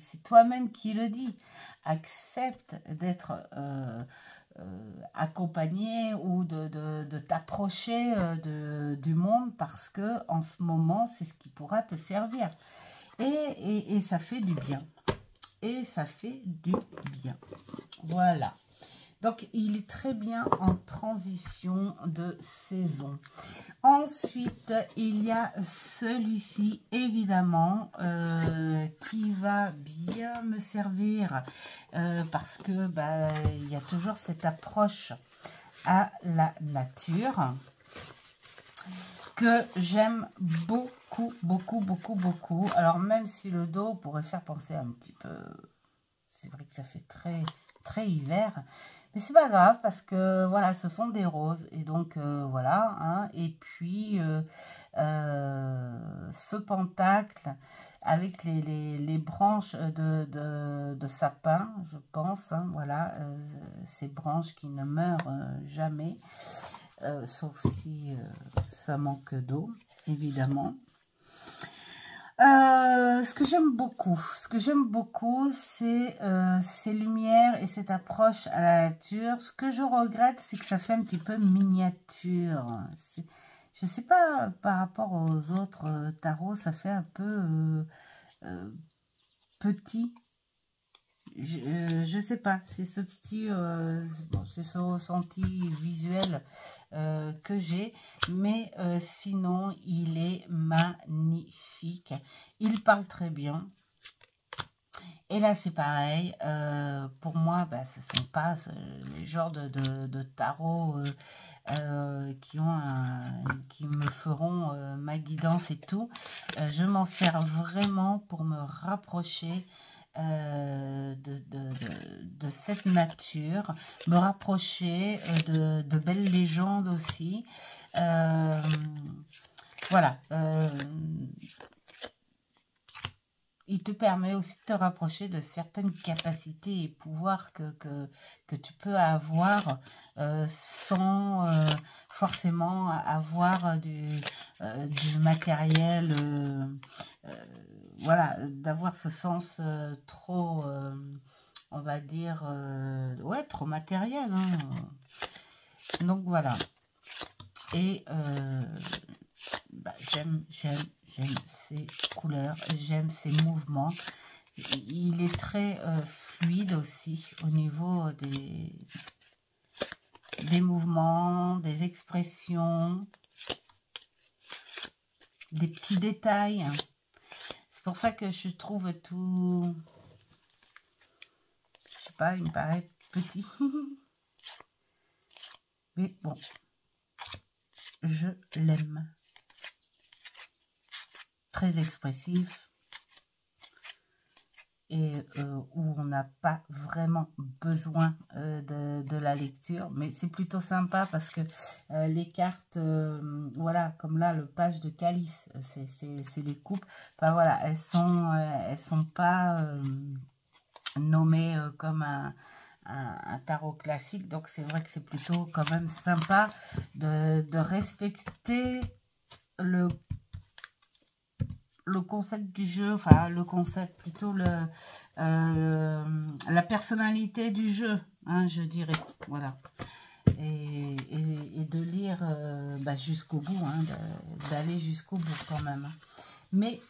c'est toi-même qui le dis. Accepte d'être accompagné ou de t'approcher du monde, parce que en ce moment, c'est ce qui pourra te servir. Et ça fait du bien. Et ça fait du bien. Voilà. Donc, il est très bien en transition de saison. Ensuite, il y a celui-ci, évidemment, qui va bien me servir parce que il y a toujours cette approche à la nature que j'aime beaucoup, beaucoup, beaucoup, beaucoup. Alors, même si le dos pourrait faire penser un petit peu... C'est vrai que ça fait très hiver. Mais c'est pas grave parce que voilà, ce sont des roses. Et donc voilà. Hein, et puis ce pentacle avec les branches de sapin, je pense. Hein, voilà, ces branches qui ne meurent jamais. Sauf si ça manque d'eau, évidemment. Ce que j'aime beaucoup, c'est ces lumières et cette approche à la nature. Ce que je regrette, c'est que ça fait un petit peu miniature. Je sais pas, par rapport aux autres tarots, ça fait un peu petit. Je sais pas, c'est ce petit, bon, c'est ce ressenti visuel que j'ai, mais sinon il est magnifique, il parle très bien. Et là c'est pareil, pour moi ce sont pas les genres de tarot qui me feront ma guidance et tout. Je m'en sers vraiment pour me rapprocher de cette nature, me rapprocher de belles légendes aussi. Voilà. Il te permet aussi de te rapprocher de certaines capacités et pouvoirs que tu peux avoir sans forcément avoir du matériel, voilà, d'avoir ce sens trop, on va dire, ouais, trop matériel, hein. Donc voilà. Et bah, j'aime ces couleurs, j'aime ces mouvements. Il est très fluide aussi au niveau des mouvements, des expressions, des petits détails. C'est pour ça que je trouve tout, je sais pas, il me paraît petit. Mais bon, je l'aime. Très expressif et où on n'a pas vraiment besoin de la lecture, mais c'est plutôt sympa parce que les cartes, voilà, comme là le page de calice, c'est des coupes, enfin voilà, elles sont pas nommées comme un tarot classique, donc c'est vrai que c'est plutôt quand même sympa de respecter le concept du jeu, enfin le concept, plutôt la personnalité du jeu, hein, je dirais, voilà. Et de lire bah, jusqu'au bout, hein, d'aller jusqu'au bout quand même. Mais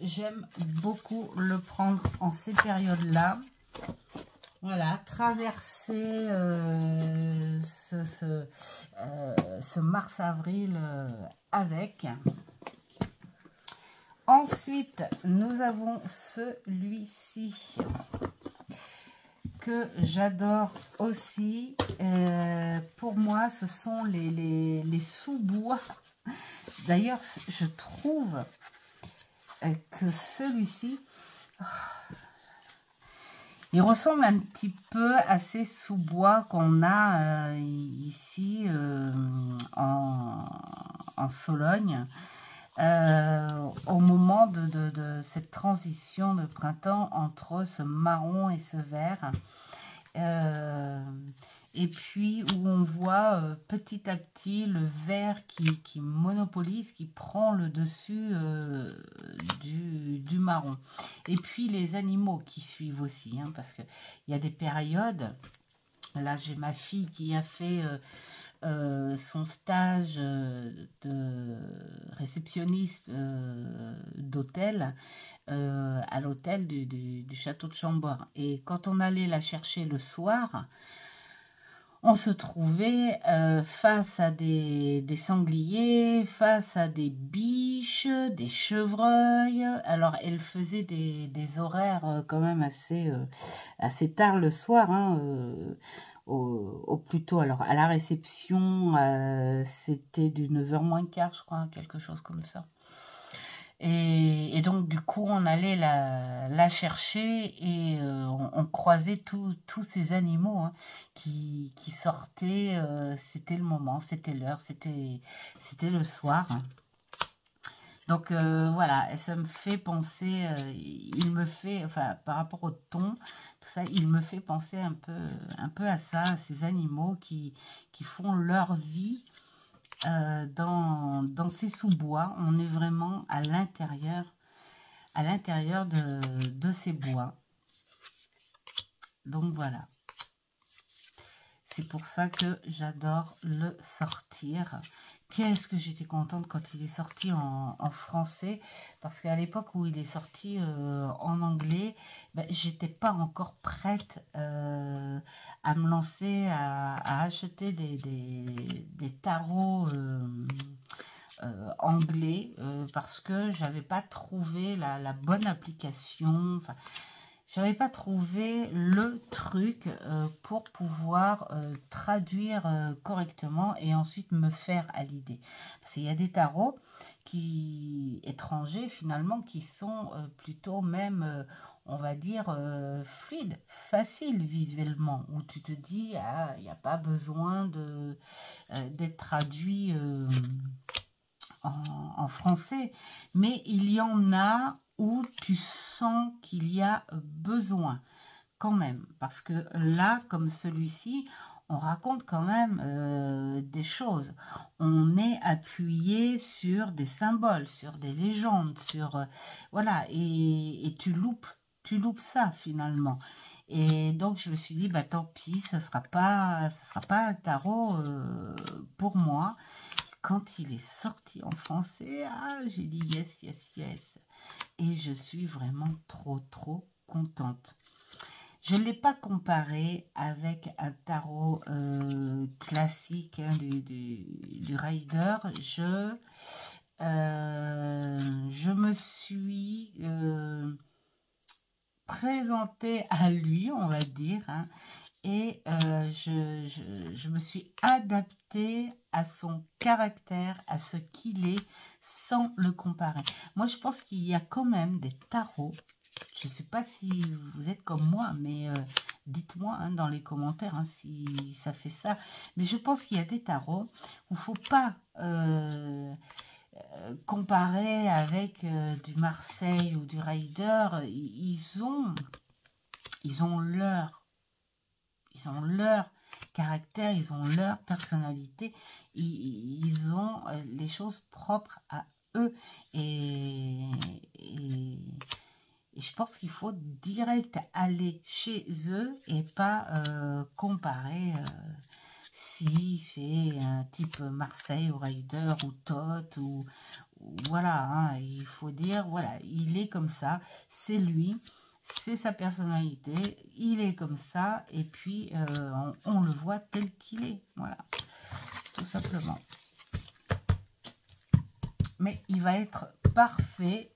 j'aime beaucoup le prendre en ces périodes-là. Voilà, traverser ce mars-avril avec. Ensuite, nous avons celui-ci que j'adore aussi. Pour moi, ce sont les sous-bois. D'ailleurs, je trouve que celui-ci, il ressemble un petit peu à ces sous-bois qu'on a ici en Sologne. Au moment de cette transition de printemps entre ce marron et ce vert. Et puis où on voit petit à petit le vert qui monopolise, qui prend le dessus du marron. Et puis les animaux qui suivent aussi, hein, parce qu'il y a des périodes. Là, j'ai ma fille qui a fait son stage de réceptionniste d'hôtel à l'hôtel du château de Chambord. Et quand on allait la chercher le soir, on se trouvait face à des sangliers, face à des biches, des chevreuils. Alors, elle faisait des horaires quand même assez tard le soir, hein, au plus tôt. Alors, à la réception, c'était du 9h moins quart, je crois, quelque chose comme ça. Et donc, du coup, on allait la chercher et on croisait tous ces animaux, hein, qui sortaient. C'était le moment, c'était l'heure, c'était le soir. Donc, voilà, et ça me fait penser, il me fait, enfin, par rapport au ton, tout ça, il me fait penser un peu à ça, à ces animaux qui font leur vie dans ces sous-bois. On est vraiment à l'intérieur de ces bois. Donc voilà. C'est pour ça que j'adore le sortir. Qu'est-ce que j'étais contente quand il est sorti en français. Parce qu'à l'époque où il est sorti en anglais, ben, j'étais pas encore prête à me lancer, à acheter des tarots anglais. Parce que j'avais pas trouvé la bonne application. Enfin, j'avais pas trouvé le truc pour pouvoir traduire correctement et ensuite me faire à l'idée. Parce qu'il y a des tarots étrangers finalement qui sont plutôt même, on va dire, fluides, faciles visuellement, où tu te dis, ah, il n'y a pas besoin d'être traduit en français, mais il y en a où tu sens qu'il y a besoin quand même, parce que là, comme celui-ci, on raconte quand même des choses. On est appuyé sur des symboles, sur des légendes, sur voilà, et tu loupes ça finalement. Et donc je me suis dit, bah tant pis, ça sera pas un tarot pour moi. Quand il est sorti en français, ah, j'ai dit yes, yes, yes. Et je suis vraiment trop contente. Je ne l'ai pas comparé avec un tarot classique hein, du Rider. Je me suis présentée à lui, on va dire, hein, et je me suis adaptée à son caractère, à ce qu'il est, sans le comparer. Moi, je pense qu'il y a quand même des tarots. Je ne sais pas si vous êtes comme moi, mais dites-moi hein, dans les commentaires hein, si ça fait ça. Mais je pense qu'il y a des tarots où il ne faut pas comparer avec du Marseille ou du Rider. Ils ont leur caractère, ils ont leur personnalité, ils ont les choses propres à eux. Et je pense qu'il faut direct aller chez eux et pas comparer si c'est un type Marseille ou Rider ou Tot ou voilà, hein, il faut dire, voilà, il est comme ça, c'est lui, c'est sa personnalité, il est comme ça, et puis on le voit tel qu'il est, voilà, tout simplement. Mais il va être parfait.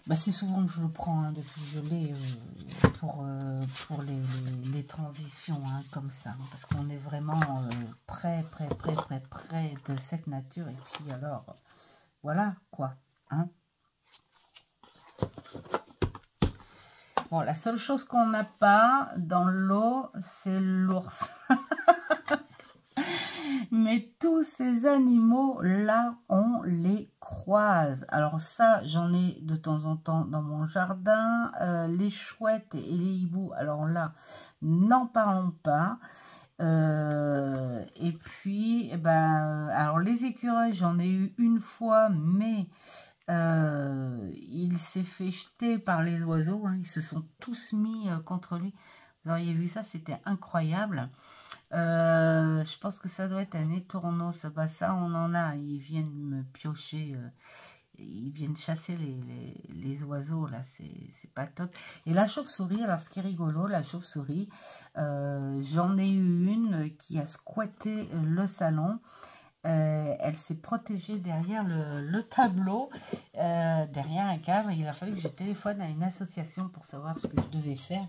Bah, c'est souvent que je le prends hein, depuis que je l'ai pour les transitions hein, comme ça, hein, parce qu'on est vraiment près de cette nature, et puis alors, voilà quoi, hein. Bon, la seule chose qu'on n'a pas dans l'eau, c'est l'ours. Mais tous ces animaux-là, on les croise. Alors ça, j'en ai de temps en temps dans mon jardin. Les chouettes et les hiboux, alors là, n'en parlons pas. Et puis, eh ben, alors les écureuils, j'en ai eu une fois, mais il s'est fait jeter par les oiseaux. Hein, ils se sont tous mis contre lui. Vous auriez vu ça, c'était incroyable. Je pense que ça doit être un étourneau. Ça, on en a. Ils viennent me piocher. Ils viennent chasser les oiseaux. Là, c'est pas top. Et la chauve-souris, alors ce qui est rigolo, la chauve-souris, j'en ai eu une qui a squatté le salon. Elle s'est protégée derrière le tableau, derrière un cadre. Il a fallu que je téléphone à une association pour savoir ce que je devais faire.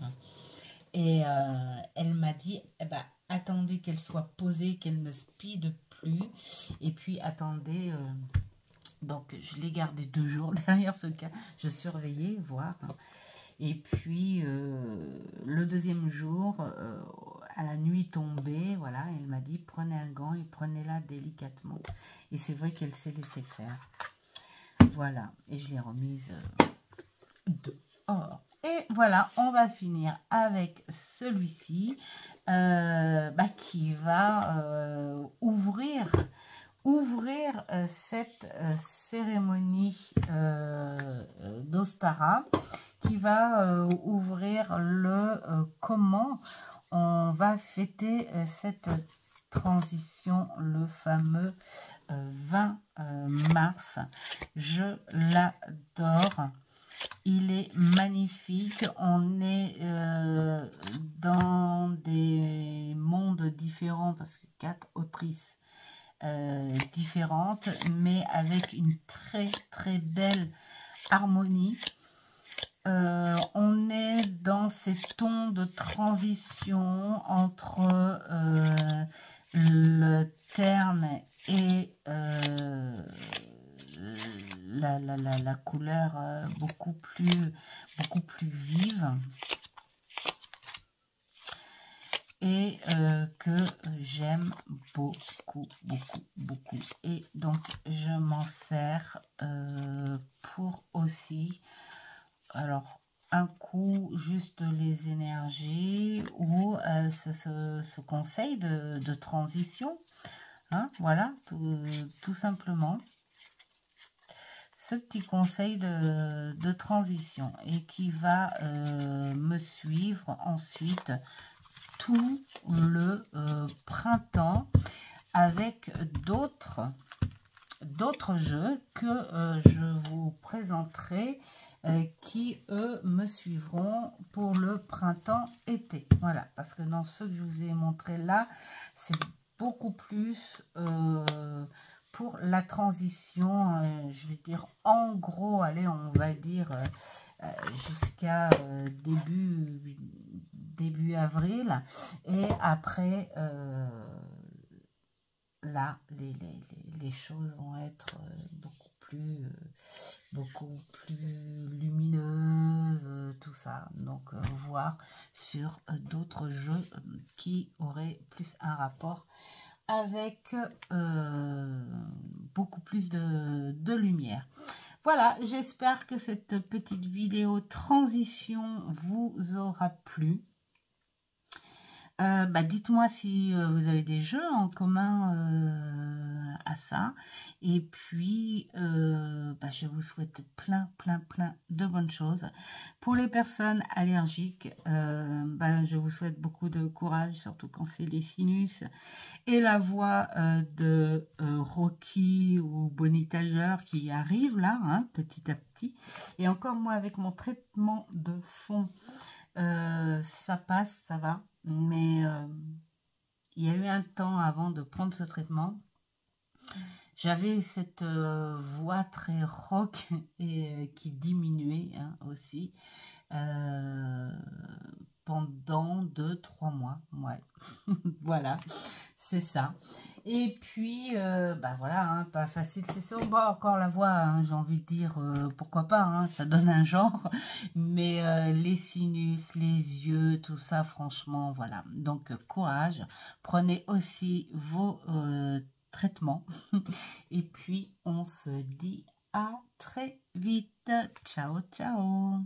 Et elle m'a dit, eh ben, attendez qu'elle soit posée, qu'elle ne speede plus. Et puis, attendez. Donc, je l'ai gardée 2 jours derrière ce cas. Je surveillais, voir. Et puis, le deuxième jour, à la nuit tombée, voilà, elle m'a dit, prenez un gant et prenez-la délicatement. Et c'est vrai qu'elle s'est laissée faire. Voilà. Et je l'ai remise dehors. Et voilà, on va finir avec celui-ci qui va ouvrir cette cérémonie d'Ostara, qui va ouvrir le comment on va fêter cette transition, le fameux 20 mars. Je l'adore. Il est magnifique. On est dans des mondes différents parce que 4 autrices différentes, mais avec une très belle harmonie. on est dans ces tons de transition entre le terne et la couleur beaucoup plus vive, et que j'aime beaucoup. Et donc je m'en sers pour aussi, alors un coup juste les énergies ou ce conseil de transition, hein, voilà, tout simplement ce petit conseil de transition, et qui va me suivre ensuite tout le printemps, avec d'autres jeux que je vous présenterai, qui eux me suivront pour le printemps-été. Voilà, parce que dans ceux que je vous ai montré là, c'est beaucoup plus pour la transition, je vais dire en gros, allez, on va dire jusqu'à début avril, et après là les choses vont être beaucoup plus lumineuses, tout ça. Donc voir sur d'autres jeux qui auraient plus un rapport avec beaucoup plus de lumière. Voilà, j'espère que cette petite vidéo transition vous aura plu. Dites-moi si vous avez des jeux en commun à ça. Et puis, je vous souhaite plein de bonnes choses. Pour les personnes allergiques, je vous souhaite beaucoup de courage, surtout quand c'est les sinus. Et la voix de Rocky ou Bonnie Tyler qui arrive là, hein, petit à petit. Et encore moi, avec mon traitement de fond, ça passe, ça va. Mais il y a eu un temps avant de prendre ce traitement, j'avais cette voix très rock et qui diminuait, hein, aussi pendant 2-3 mois. Ouais, voilà, c'est ça. Et puis, voilà, hein, pas facile, c'est ça. Bon, encore la voix, hein, j'ai envie de dire, pourquoi pas, hein, ça donne un genre. Mais les sinus, les yeux, tout ça, franchement, voilà. Donc, courage. Prenez aussi vos traitements. Et puis, on se dit à très vite. Ciao, ciao.